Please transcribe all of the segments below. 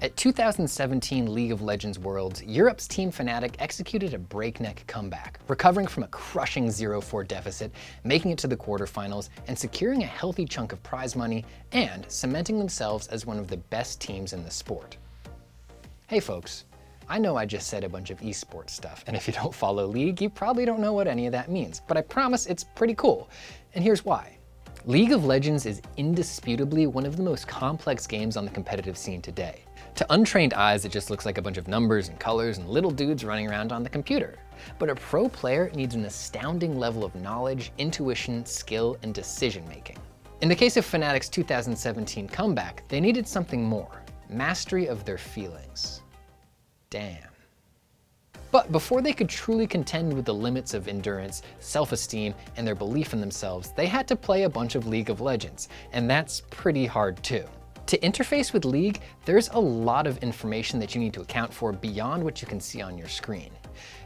At 2017 League of Legends Worlds, Europe's Team Fnatic executed a breakneck comeback, recovering from a crushing 0-4 deficit, making it to the quarterfinals, and securing a healthy chunk of prize money, and cementing themselves as one of the best teams in the sport. Hey folks, I know I just said a bunch of esports stuff, and if you don't follow League, you probably don't know what any of that means, but I promise it's pretty cool, and here's why. League of Legends is indisputably one of the most complex games on the competitive scene today. To untrained eyes, it just looks like a bunch of numbers and colors and little dudes running around on the computer. But a pro player needs an astounding level of knowledge, intuition, skill, and decision making. In the case of Fnatic's 2017 comeback, they needed something more: mastery of their feelings. Damn. But before they could truly contend with the limits of endurance, self-esteem, and their belief in themselves, they had to play a bunch of League of Legends, and that's pretty hard too. To interface with League, there's a lot of information that you need to account for beyond what you can see on your screen.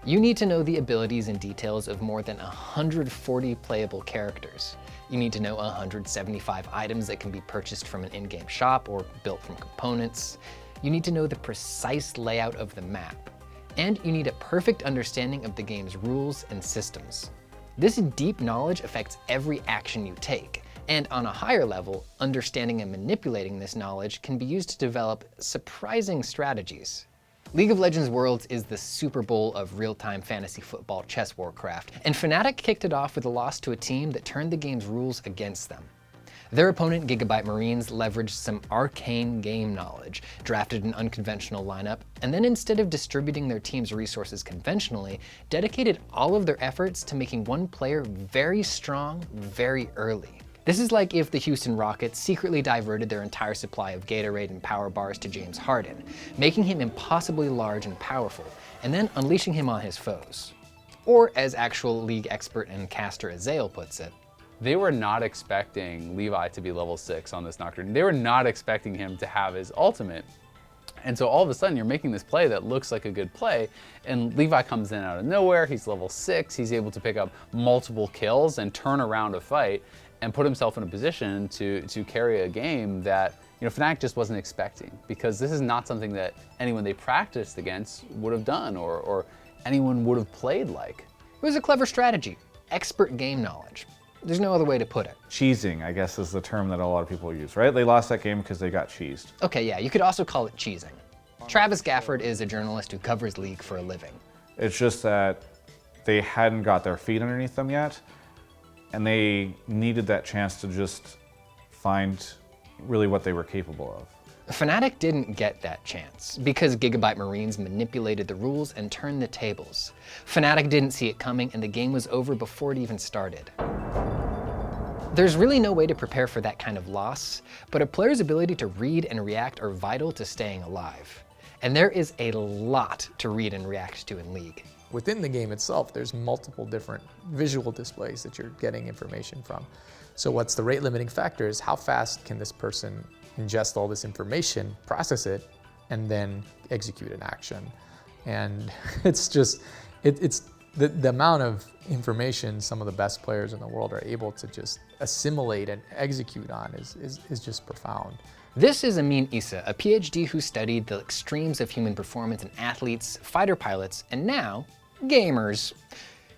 You need to know the abilities and details of more than 140 playable characters. You need to know 175 items that can be purchased from an in-game shop or built from components. You need to know the precise layout of the map. And you need a perfect understanding of the game's rules and systems. This deep knowledge affects every action you take. And on a higher level, understanding and manipulating this knowledge can be used to develop surprising strategies. League of Legends Worlds is the Super Bowl of real-time fantasy football chess warcraft, and Fnatic kicked it off with a loss to a team that turned the game's rules against them. Their opponent, Gigabyte Marines, leveraged some arcane game knowledge, drafted an unconventional lineup, and then instead of distributing their team's resources conventionally, dedicated all of their efforts to making one player very strong very early. This is like if the Houston Rockets secretly diverted their entire supply of Gatorade and power bars to James Harden, making him impossibly large and powerful, and then unleashing him on his foes. Or as actual League expert and caster Azael puts it, they were not expecting Levi to be level 6 on this Nocturne. They were not expecting him to have his ultimate. And so all of a sudden you're making this play that looks like a good play, and Levi comes in out of nowhere, he's level 6, he's able to pick up multiple kills and turn around a fight and put himself in a position to carry a game that Fnatic just wasn't expecting, because this is not something that anyone they practiced against would have done or anyone would have played like. It was a clever strategy, expert game knowledge. There's no other way to put it. Cheesing, I guess, is the term that a lot of people use, right? They lost that game because they got cheesed. Okay, yeah, you could also call it cheesing. Travis Gafford is a journalist who covers League for a living. It's just that they hadn't got their feet underneath them yet, and they needed that chance to just find really what they were capable of. Fnatic didn't get that chance because Gigabyte Marines manipulated the rules and turned the tables. Fnatic didn't see it coming, and the game was over before it even started. There's really no way to prepare for that kind of loss, but a player's ability to read and react are vital to staying alive. And there is a lot to read and react to in League. Within the game itself, there's multiple different visual displays that you're getting information from. So what's the rate limiting factor is how fast can this person ingest all this information, process it, and then execute an action. And it's just, it's the amount of information some of the best players in the world are able to just assimilate and execute on is just profound. This is Amin Issa, a PhD who studied the extremes of human performance in athletes, fighter pilots, and now, gamers.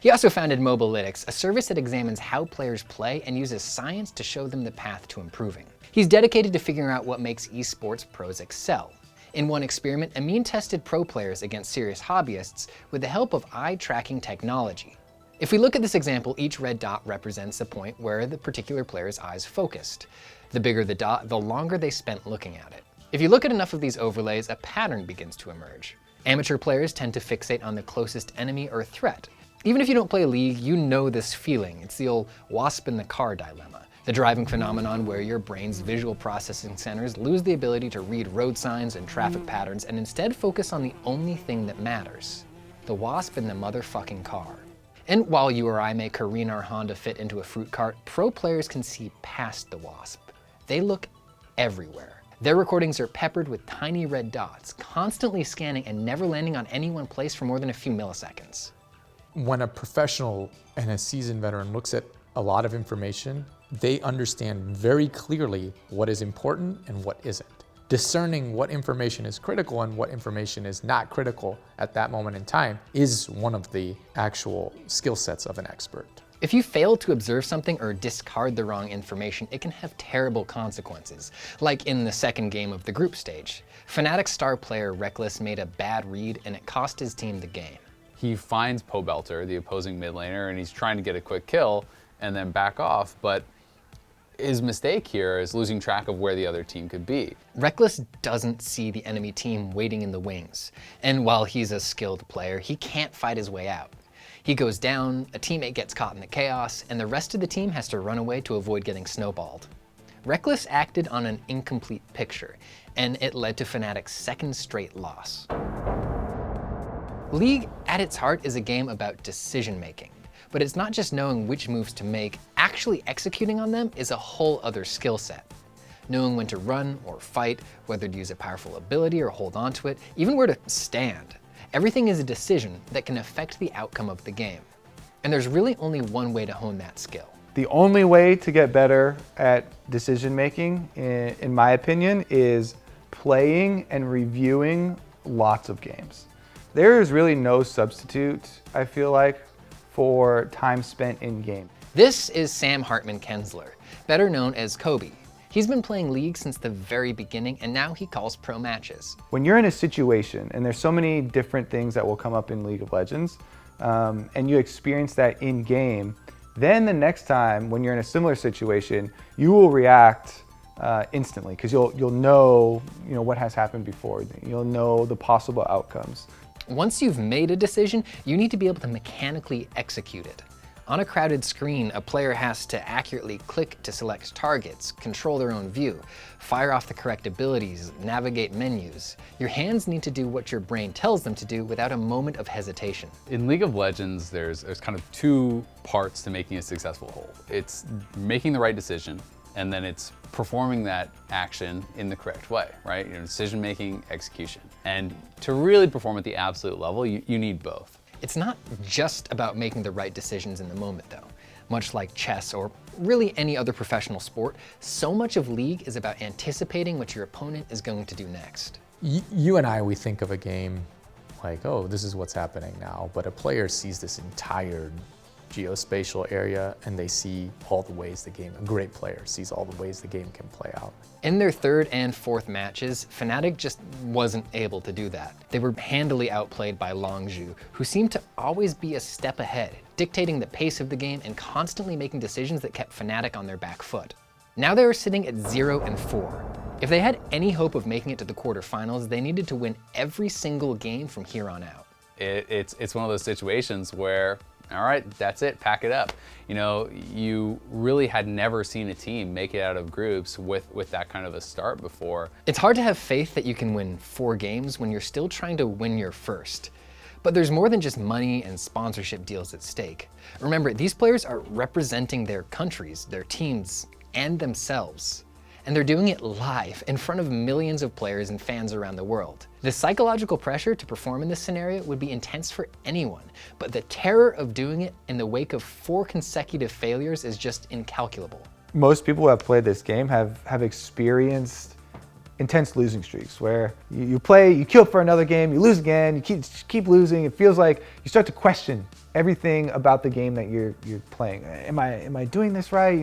He also founded Mobalytics, a service that examines how players play and uses science to show them the path to improving. He's dedicated to figuring out what makes esports pros excel. In one experiment, Amin tested pro players against serious hobbyists with the help of eye-tracking technology. If we look at this example, each red dot represents the point where the particular player's eyes focused. The bigger the dot, the longer they spent looking at it. If you look at enough of these overlays, a pattern begins to emerge. Amateur players tend to fixate on the closest enemy or threat. Even if you don't play League, you know this feeling. It's the old wasp in the car dilemma. The driving phenomenon where your brain's visual processing centers lose the ability to read road signs and traffic patterns and instead focus on the only thing that matters: the wasp in the motherfucking car. And while you or I may careen our Honda Fit into a fruit cart, pro players can see past the wasp. They look everywhere. Their recordings are peppered with tiny red dots, constantly scanning and never landing on any one place for more than a few milliseconds. When a professional and a seasoned veteran looks at a lot of information, they understand very clearly what is important and what isn't. discerning what information is critical and what information is not critical at that moment in time is one of the actual skill sets of an expert. If you fail to observe something or discard the wrong information, it can have terrible consequences, like in the second game of the group stage. Fnatic's star player Reckless made a bad read and it cost his team the game. He finds Pobelter, the opposing mid laner, and he's trying to get a quick kill and then back off, but his mistake here is losing track of where the other team could be. Reckless doesn't see the enemy team waiting in the wings, and while he's a skilled player, he can't fight his way out. He goes down, a teammate gets caught in the chaos, and the rest of the team has to run away to avoid getting snowballed. Reckless acted on an incomplete picture, and it led to Fnatic's second straight loss. League, at its heart, is a game about decision-making. But it's not just knowing which moves to make, actually executing on them is a whole other skill set. Knowing when to run or fight, whether to use a powerful ability or hold on to it, even where to stand. Everything is a decision that can affect the outcome of the game. And there's really only one way to hone that skill. The only way to get better at decision making, in my opinion, is playing and reviewing lots of games. There is really no substitute, I feel like, for time spent in game. This is Sam Hartman-Kenzler, better known as Kobe. He's been playing League since the very beginning, and now he calls pro matches. When you're in a situation, and there's so many different things that will come up in League of Legends, and you experience that in game, then the next time when you're in a similar situation, you will react instantly, because you'll know what has happened before. You'll know the possible outcomes. Once you've made a decision, you need to be able to mechanically execute it. On a crowded screen, a player has to accurately click to select targets, control their own view, fire off the correct abilities, navigate menus. Your hands need to do what your brain tells them to do without a moment of hesitation. In League of Legends, there's kind of two parts to making a successful hold. It's making the right decision, and then it's performing that action in the correct way, right? Decision making, execution. And to really perform at the absolute level, you need both. It's not just about making the right decisions in the moment though. Much like chess or really any other professional sport, so much of League is about anticipating what your opponent is going to do next. You and I, we think of a game like, oh, this is what's happening now, but a player sees this entire geospatial area and they see all the ways a great player sees all the ways the game can play out. In their third and fourth matches, Fnatic just wasn't able to do that. They were handily outplayed by Longzhu, who seemed to always be a step ahead, dictating the pace of the game and constantly making decisions that kept Fnatic on their back foot. Now they were sitting at 0-4. If they had any hope of making it to the quarterfinals, they needed to win every single game from here on out. It's one of those situations where, all right, that's it, pack it up. You really had never seen a team make it out of groups with that kind of a start before. It's hard to have faith that you can win 4 games when you're still trying to win your first. But there's more than just money and sponsorship deals at stake. Remember, these players are representing their countries, their teams, and themselves. And they're doing it live in front of millions of players and fans around the world. The psychological pressure to perform in this scenario would be intense for anyone, but the terror of doing it in the wake of 4 consecutive failures is just incalculable. Most people who have played this game have experienced intense losing streaks where you play, you queue up for another game, you lose again, you keep losing. It feels like you start to question everything about the game that you're playing. Am I doing this right?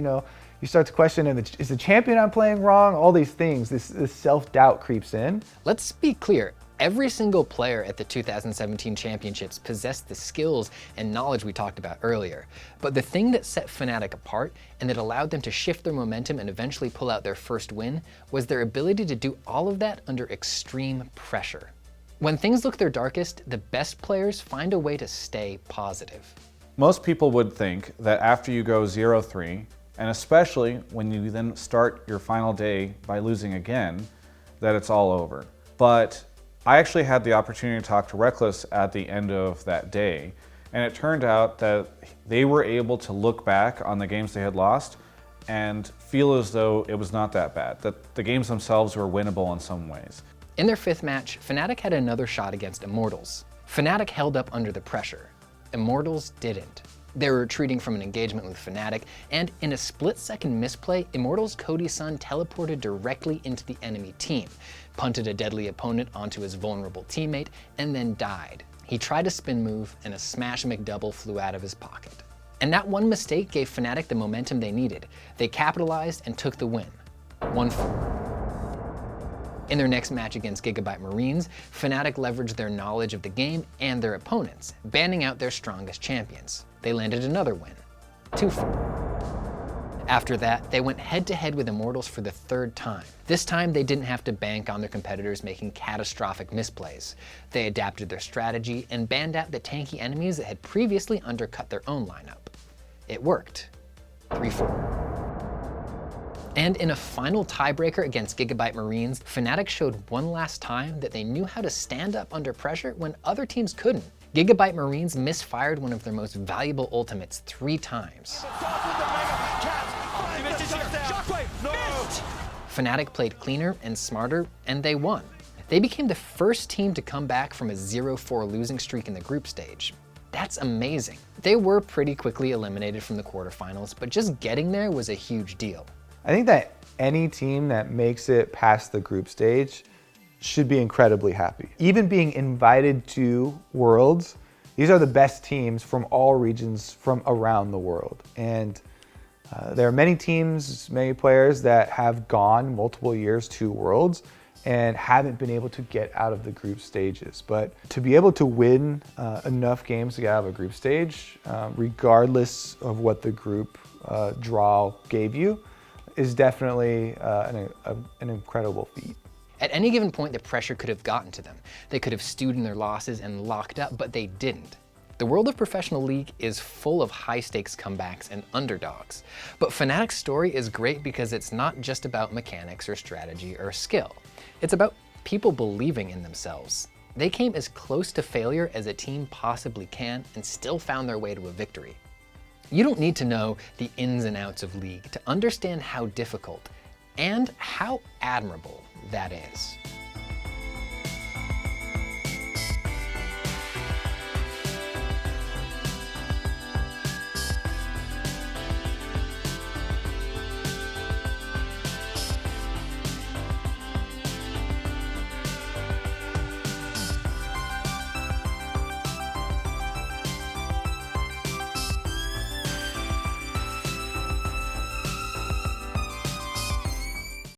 You start to question, is the champion I'm playing wrong? All these things, this self-doubt creeps in. Let's be clear, every single player at the 2017 championships possessed the skills and knowledge we talked about earlier. But the thing that set Fnatic apart and that allowed them to shift their momentum and eventually pull out their first win was their ability to do all of that under extreme pressure. When things look their darkest, the best players find a way to stay positive. Most people would think that after you go 0-3, and especially when you then start your final day by losing again, that it's all over. But I actually had the opportunity to talk to Reckless at the end of that day, and it turned out that they were able to look back on the games they had lost and feel as though it was not that bad, that the games themselves were winnable in some ways. In their 5th match, Fnatic had another shot against Immortals. Fnatic held up under the pressure. Immortals didn't. They were retreating from an engagement with Fnatic, and in a split-second misplay, Immortals' Cody Sun teleported directly into the enemy team, punted a deadly opponent onto his vulnerable teammate, and then died. He tried a spin move, and a smash McDouble flew out of his pocket. And that one mistake gave Fnatic the momentum they needed. They capitalized and took the win. 1-4. In their next match against Gigabyte Marines, Fnatic leveraged their knowledge of the game and their opponents, banning out their strongest champions. They landed another win, 2-4. After that, they went head-to-head with Immortals for the third time. This time, they didn't have to bank on their competitors making catastrophic misplays. They adapted their strategy and banned out the tanky enemies that had previously undercut their own lineup. It worked, 3-4. And in a final tiebreaker against Gigabyte Marines, Fnatic showed one last time that they knew how to stand up under pressure when other teams couldn't. Gigabyte Marines misfired one of their most valuable ultimates 3 times. Fnatic played cleaner and smarter, and they won. They became the first team to come back from a 0-4 losing streak in the group stage. That's amazing. They were pretty quickly eliminated from the quarterfinals, but just getting there was a huge deal. I think that any team that makes it past the group stage should be incredibly happy. Even being invited to Worlds, these are the best teams from all regions from around the world. And there are many teams, many players that have gone multiple years to Worlds and haven't been able to get out of the group stages. But to be able to win enough games to get out of a group stage, regardless of what the group draw gave you, is definitely an incredible feat. At any given point, the pressure could have gotten to them. They could have stewed in their losses and locked up, but they didn't. The world of professional league is full of high-stakes comebacks and underdogs. But Fnatic's story is great because it's not just about mechanics or strategy or skill. It's about people believing in themselves. They came as close to failure as a team possibly can and still found their way to a victory. You don't need to know the ins and outs of League to understand how difficult and how admirable that is.